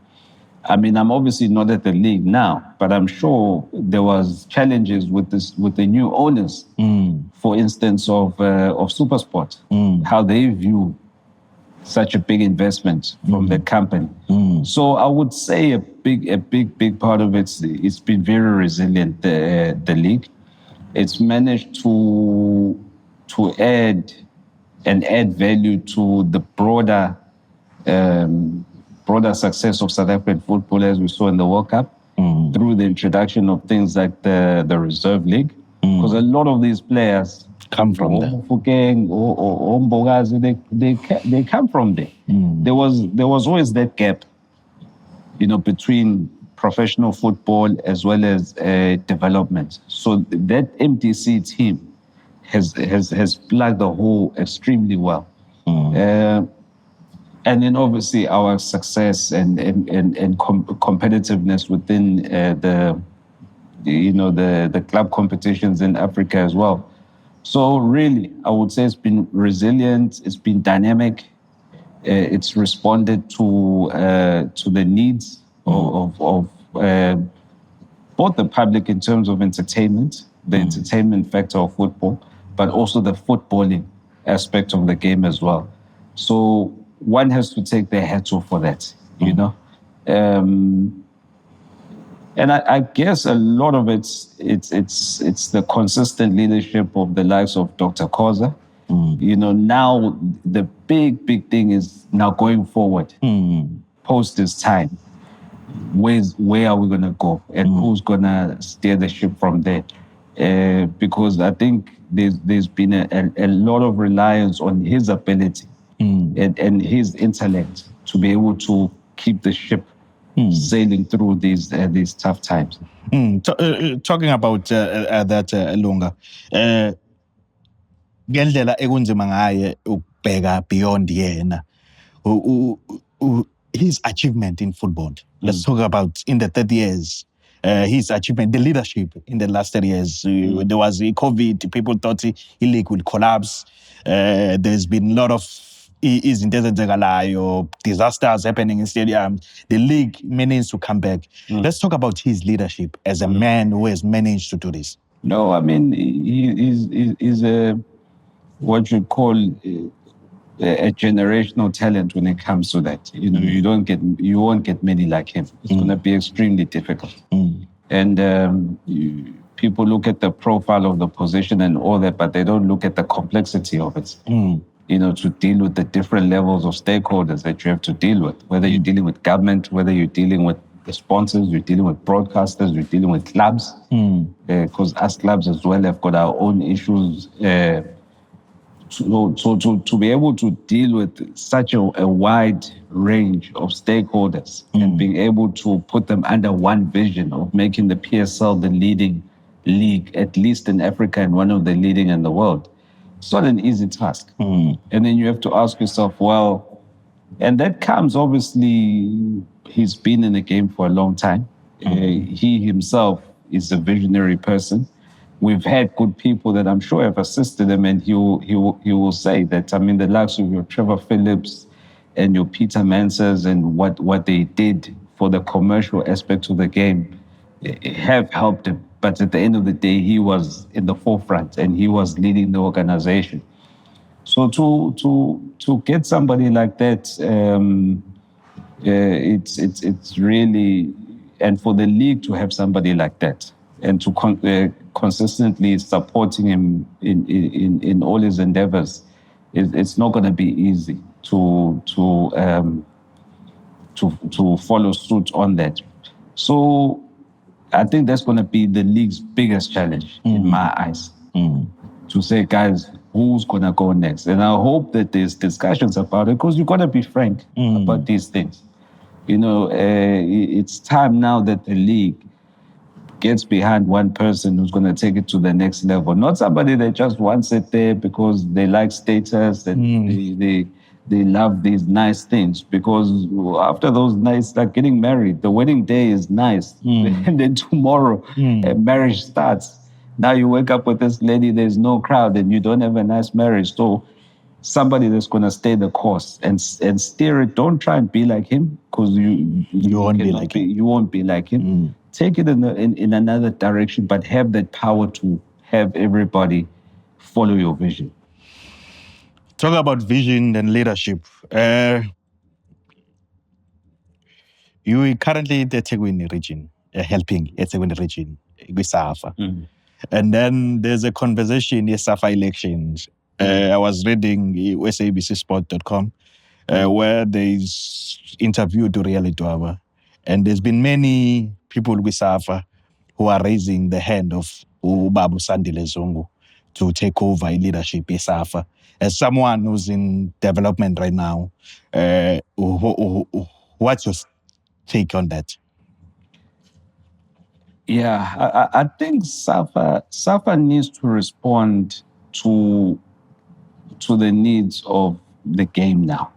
I mean, I'm obviously not at the league now, but I'm sure there was challenges with the new owners, for instance, of SuperSport, how they view such a big investment from the company. So I would say a big part of it's been very resilient. The league, it's managed to add value to the broader success of South African football, as we saw in the World Cup, through the introduction of things like the Reserve League, because a lot of these players come from there. Or Mbogazi, they come from there. There was always that gap, between professional football as well as development. So that MDC team has plugged the hole extremely well. And then obviously our success and competitiveness within the club competitions in Africa as well. So really, I would say it's been resilient. It's been dynamic. It's responded to the needs of both the public in terms of entertainment, the entertainment factor of football, but also the footballing aspect of the game as well. So one has to take their hats off for that, and I guess a lot of it's the consistent leadership of the likes of Dr. Khoza. Now the big thing is now going forward, post this time. Where are we gonna go, and who's gonna steer the ship from there? Because I think there's been a lot of reliance on his ability and his intellect to be able to keep the ship sailing through these tough times. Talking about that, Lunga, ngendlela ekunzima ngaye ukubheka beyond yena, his achievement in football. Let's talk about in the 30 years. His achievement, the leadership in the last 30 years. There was COVID, people thought the league would collapse. There's been a lot of disasters happening in stadiums. The league managed to come back. Let's talk about his leadership as a man who has managed to do this. No, I mean, he's a, what you call a generational talent when it comes to that. You know, you won't get many like him. It's going to be extremely difficult. And people look at the profile of the position and all that, but they don't look at the complexity of it. You know, to deal with the different levels of stakeholders that you have to deal with, whether you're dealing with government, whether you're dealing with the sponsors, you're dealing with broadcasters, you're dealing with clubs, because us clubs as well have got our own issues. So to be able to deal with such a wide range of stakeholders and being able to put them under one vision of making the PSL the leading league, at least in Africa and one of the leading in the world, it's not an easy task. And then you have to ask yourself, well, and that comes, obviously, he's been in the game for a long time. He himself is a visionary person. We've had good people that I'm sure have assisted him, and he will say that, I mean, the likes of your Trevor Phillips and your Peter Mansers and what they did for the commercial aspect of the game have helped him. But at the end of the day, he was in the forefront and he was leading the organization. So to get somebody like that, it's really, and for the league to have somebody like that and to consistently supporting him in all his endeavors, it's not going to be easy to follow suit on that. So I think that's going to be the league's biggest challenge in my eyes. To say, guys, who's going to go next? And I hope that there's discussions about it, because you've got to be frank about these things. You know, it's time now that the league gets behind one person who's going to take it to the next level. Not somebody that just wants it there because they like status and they love these nice things. Because after those nice, like getting married, the wedding day is nice. And then tomorrow, marriage starts. Now you wake up with this lady, there's no crowd, and you don't have a nice marriage. So somebody that's going to stay the course and steer it. Don't try and be like him, because you won't be like him. You won't be like him. Take it in another direction, but have that power to have everybody follow your vision. Talk about vision and leadership. You are currently in the eThekwini region, helping eThekwini region with SAFA. And then there's a conversation in SAFA elections. I was reading sabcsport.com where there's interviewed Uriel Dwaba. And there's been many people with SAFA who are raising the hand of Babu Sandile Zungu to take over leadership in SAFA. As someone who's in development right now, what's your take on that? Yeah, I think SAFA needs to respond to the needs of the game now,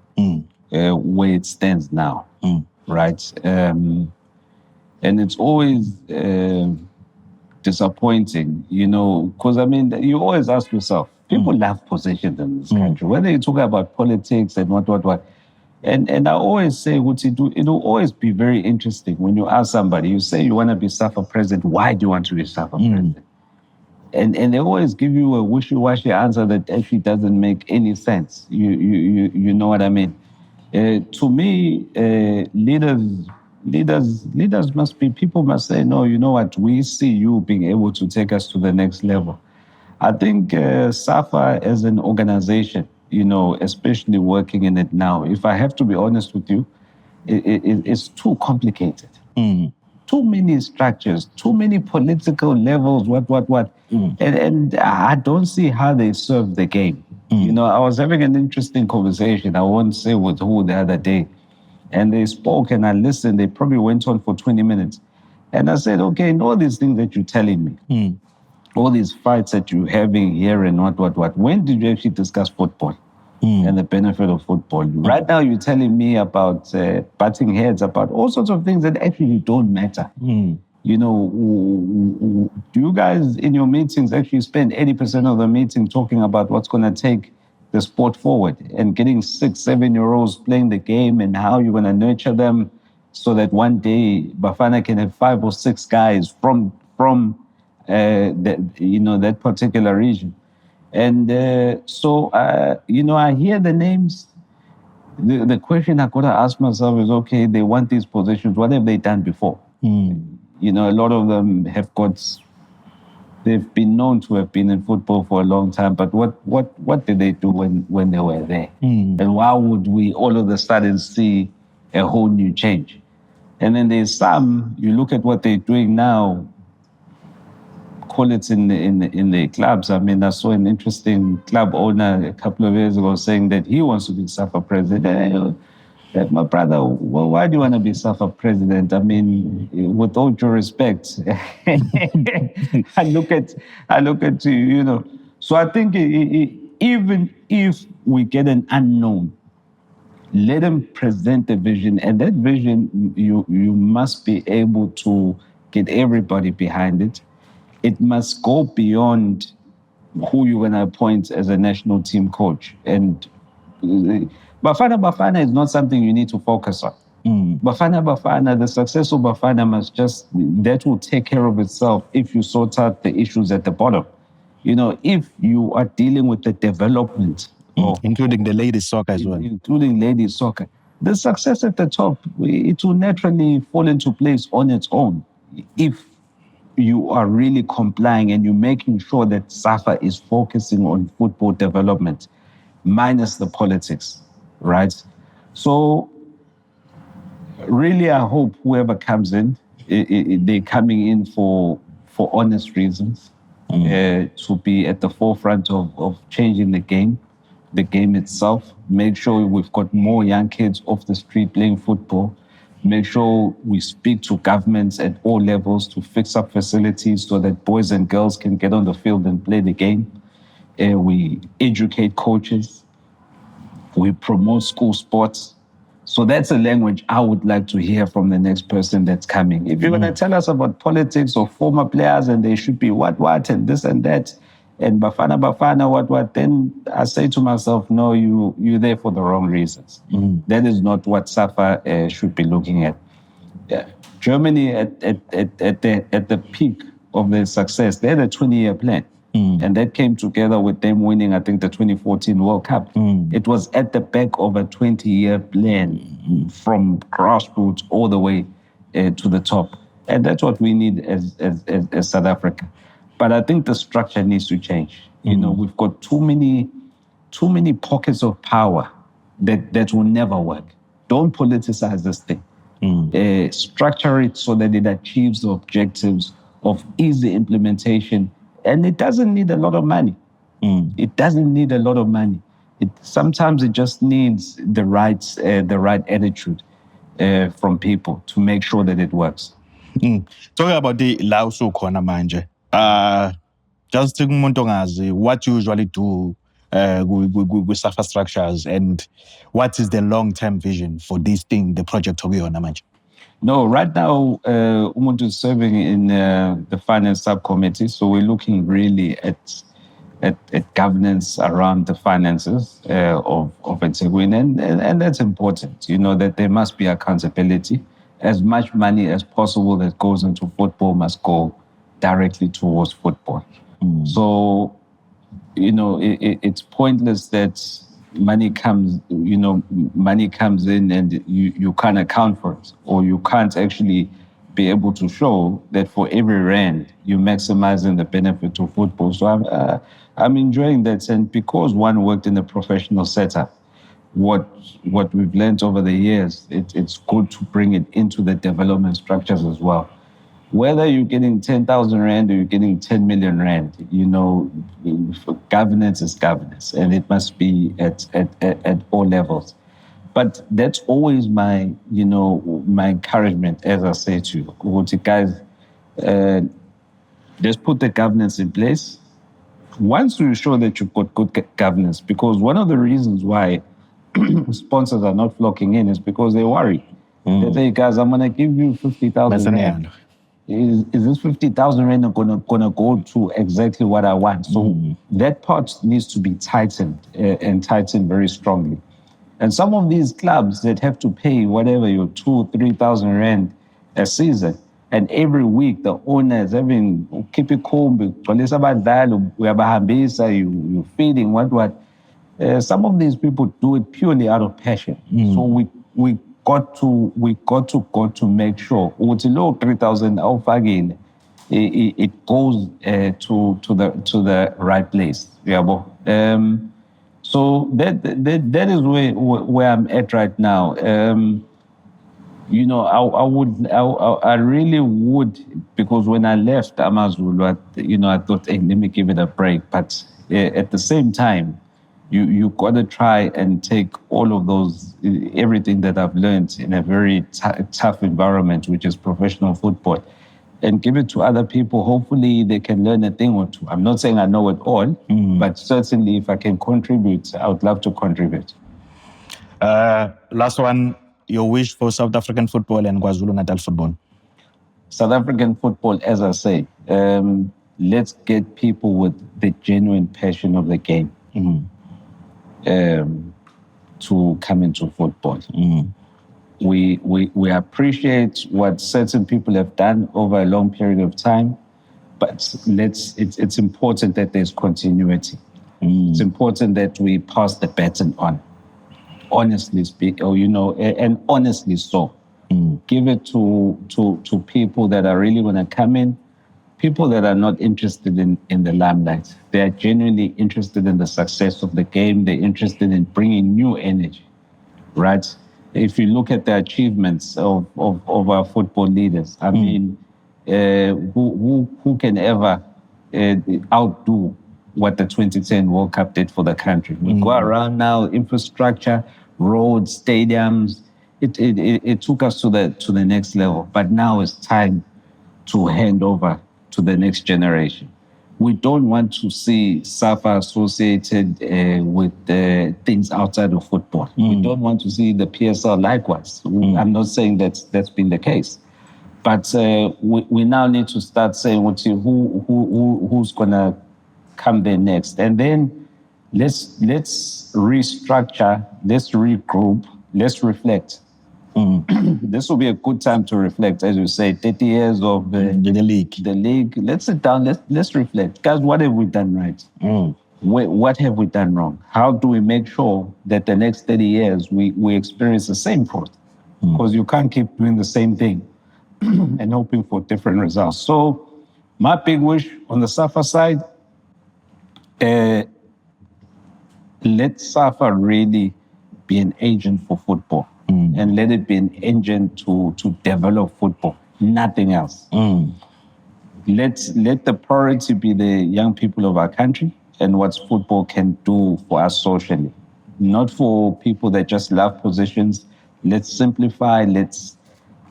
where it stands now, right? And it's always disappointing, you know, because I mean, you always ask yourself, people love positions in this country, whether you talk about politics and what. And I always say, it'll always be very interesting when you ask somebody, you say you want to be SAFA president, why do you want to be SAFA president? And they always give you a wishy-washy answer that actually doesn't make any sense. You know what I mean? To me, leaders must be, people must say, no, you know what, we see you being able to take us to the next level. I think SAFA as an organization, you know, especially working in it now, if I have to be honest with you, it's too complicated. Too many structures, too many political levels, what. And I don't see how they serve the game. You know, I was having an interesting conversation, I won't say with who, the other day, and they spoke and I listened. They probably went on for 20 minutes. And I said, okay, in all these things that you're telling me, all these fights that you're having here and what, when did you actually discuss football and the benefit of football? Right now, you're telling me about butting heads, about all sorts of things that actually don't matter. You know, do you guys in your meetings actually spend 80% of the meeting talking about what's going to take the sport forward and getting 6, 7-year-olds playing the game and how you're going to nurture them so that one day Bafana can have 5 or 6 guys from that particular region? And I hear the names. The question I got to ask myself is, okay, they want these positions. What have they done before? A lot of them they've been known to have been in football for a long time, but what did they do when they were there? And why would we all of a sudden see a whole new change? And then there's some, you look at what they're doing now, call it in the clubs. I mean, I saw an interesting club owner a couple of years ago saying that he wants to be SAFA president. My brother, well, why do you want to be SAFA president? I mean, with all due respect, I look at you. So I think even if we get an unknown, let him present the vision, and that vision you must be able to get everybody behind it. It must go beyond who you're going to appoint as a national team coach. And Bafana is not something you need to focus on. Bafana, the success of Bafana that will take care of itself if you sort out the issues at the bottom. If you are dealing with the development, including the ladies soccer as well. Including ladies soccer, the success at the top, it will naturally fall into place on its own. If you are really complying and you're making sure that SAFA is focusing on football development, minus the politics, right? So really, I hope whoever comes in, they're coming in for honest reasons, to be at the forefront of changing the game itself. Make sure we've got more young kids off the street playing football. Make sure we speak to governments at all levels to fix up facilities so that boys and girls can get on the field and play the game. We educate coaches. We promote school sports. So that's a language I would like to hear from the next person that's coming. If you're going to tell us about politics or former players and they should be what, and this and that, and Bafana, what, then I say to myself, no, you're there for the wrong reasons. That is not what SAFA should be looking at. Germany at the peak of their success, they had a 20-year plan. And that came together with them winning, I think, the 2014 World Cup. It was at the back of a 20-year plan from grassroots all the way to the top. And that's what we need as South Africa. But I think the structure needs to change. We've got too many pockets of power that will never work. Don't politicize this thing. Structure it so that it achieves the objectives of easy implementation. And it doesn't need a lot of money. It doesn't need a lot of money. Sometimes it just needs the right attitude from people to make sure that it works. Talking about the Lausu Kona manje, just what you usually do with SAFA structures, and what is the long-term vision for this thing, the project of manje? No, right now, Umuntu is serving in the finance subcommittee, so we're looking really at governance around the finances of eThekwini, and that's important. That there must be accountability. As much money as possible that goes into football must go directly towards football. So, it's pointless that money comes in and you can't account for it, or you can't actually be able to show that for every rand you're maximizing the benefit of football. So I'm enjoying that, and because one worked in a professional setup, what we've learned over the years, it's good to bring it into the development structures as well. Whether you're getting 10,000 rand or you're getting 10 million rand, governance is governance, and it must be at all levels. But that's always my encouragement, as I say to you, guys, just put the governance in place. Once you show that you've got good governance, because one of the reasons why sponsors are not flocking in is because they worry. They say, guys, I'm going to give you 50,000 rand. Is this 50,000 rand gonna go to exactly what I want? So that part needs to be tightened and tightened very strongly. And some of these clubs that have to pay whatever your 2,000-3,000 rand a season, And every week, the owners, keep it cool, you feeding, what. Some of these people do it purely out of passion. So we got to make sure ukuthi lo 3,000 awufakile it goes to the right place. Yabo. So that is where I'm at right now. I really would, because when I left AmaZulu, I thought, hey, let me give it a break. But at the same time, you got to try and take all of those, everything that I've learned in a very tough environment, which is professional football, and give it to other people. Hopefully they can learn a thing or two. I'm not saying I know it all, but certainly if I can contribute, I would love to contribute. Last one, your wish for South African football and KwaZulu-Natal football? South African football, as I say, let's get people with the genuine passion of the game to come into football. We appreciate what certain people have done over a long period of time, but it's important that there's continuity. It's important that we pass the baton on. Honestly and honestly so. Give it to people that are really going to come in, people that are not interested in the limelight. They are genuinely interested in the success of the game. They're interested in bringing new energy, right? If you look at the achievements of our football leaders, I mean, who can ever outdo what the 2010 World Cup did for the country? We go around now, infrastructure, roads, stadiums. It took us to the next level. But now it's time to hand over to the next generation. We don't want to see SAFA associated with things outside of football. We don't want to see the PSL likewise. I'm not saying that's been the case. But we now need to start saying who's going to come there next. And then let's restructure, let's regroup, let's reflect. This will be a good time to reflect, as you say, 30 years of the league. Let's sit down, let's reflect. Guys, what have we done right? What have we done wrong? How do we make sure that the next 30 years we experience the same growth? Because you can't keep doing the same thing and hoping for different results. So my big wish on the SAFA side, let SAFA really be an agent for football. And let it be an engine to develop football, nothing else. Let the priority be the young people of our country and what football can do for us socially, not for people that just love positions. Let's simplify, let's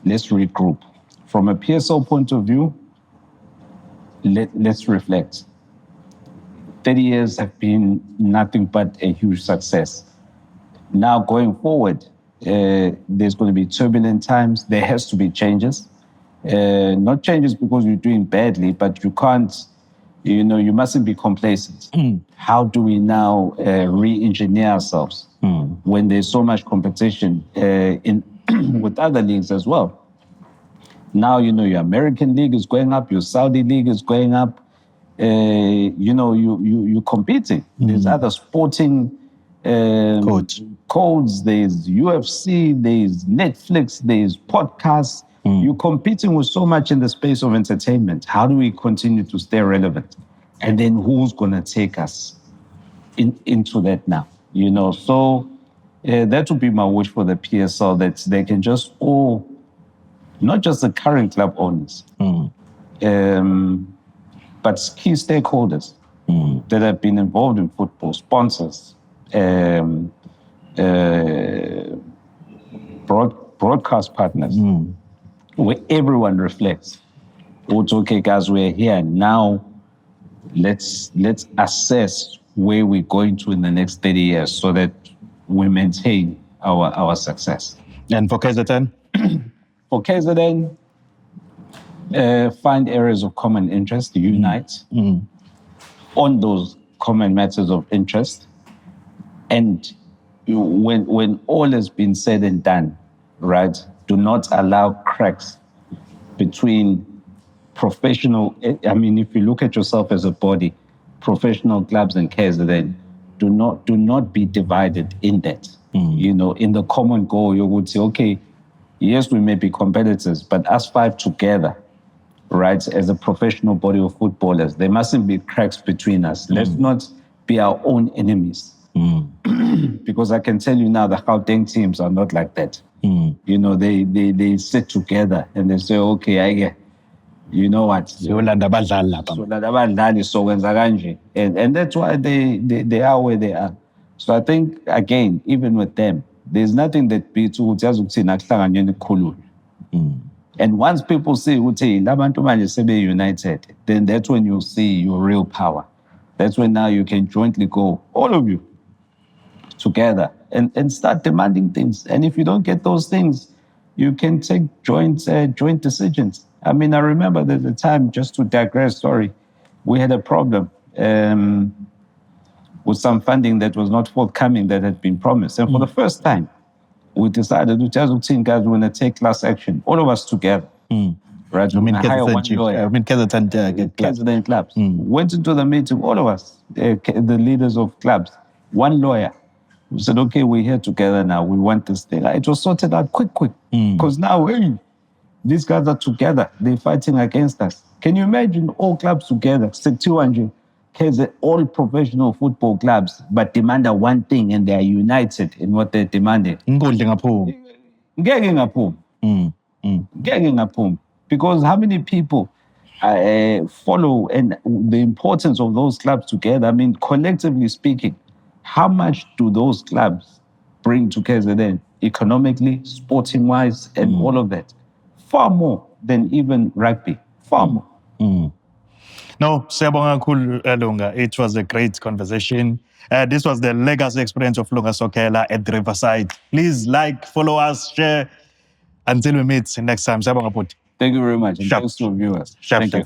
regroup. From a PSL point of view, let's reflect. 30 years have been nothing but a huge success. Now going forward, there's going to be turbulent times. There has to be changes. Not changes because you're doing badly, but you can't, you mustn't be complacent. How do we now re-engineer ourselves when there's so much competition with other leagues as well? Now, your American league is going up, your Saudi league is going up. You're competing. There's other sporting codes, there's UFC, there's Netflix, there's podcasts. You're competing with so much in the space of entertainment. How do we continue to stay relevant? And then who's going to take us into that now? So that would be my wish for the PSL, that they can just all, not just the current club owners, but key stakeholders that have been involved in football, sponsors, broadcast partners, where everyone reflects. Okay, guys, we're here now. Let's assess where we're going to in the next 30 years so that we maintain our success. And for KZN? For KZN, find areas of common interest, unite on those common matters of interest. And when all has been said and done, right, do not allow cracks between professional, I mean, if you look at yourself as a body, professional clubs and KZN, do not be divided in that. You know, in the common goal, you would say, okay, yes, we may be competitors, but us five together, right, as a professional body of footballers, there mustn't be cracks between us. Let's not be our own enemies. Because I can tell you now, the Gauteng teams are not like that. You know, they sit together and they say, okay, I get, you know what? Siyolanda abadlali lapha. So that abadlali sokwenza kanje. And that's why they are where they are. So I think, again, even with them, there's nothing that beats ukuthi yazi ukuthina kuhlanganyeni kukhululwe. And once people say ukuthi labantu manje sebe united, then that's when you'll see your real power. That's when now you can jointly go, all of you, together and start demanding things. And if you don't get those things, you can take joint decisions. I mean, I remember there's a time, just to digress, sorry, we had a problem with some funding that was not forthcoming that had been promised. And for the first time, we decided to tell the team, guys, we're going to take class action, all of us together. Right? I mean, hire one lawyer. KZN clubs. Went into the meeting, all of us, the leaders of clubs, one lawyer. We said, okay, we're here together now. We want this thing. It was sorted out quick. Because now, hey, these guys are together. They're fighting against us. Can you imagine all clubs together? All professional football clubs, but demand one thing and they are united in what they're demanding. Ngeke ngaphumi. Because how many people follow and the importance of those clubs together? I mean, collectively speaking, how much do those clubs bring to KZN economically, sporting-wise, and all of that? Far more than even rugby. Far more. No, siyabonga kakhulu Lunga. It was a great conversation. This was the legacy experience of Lunga Sokela at the Riverside. Please like, follow us, share. Until we meet next time. Siyabonga futhi. Thank you very much. And thanks to viewers. Thank you.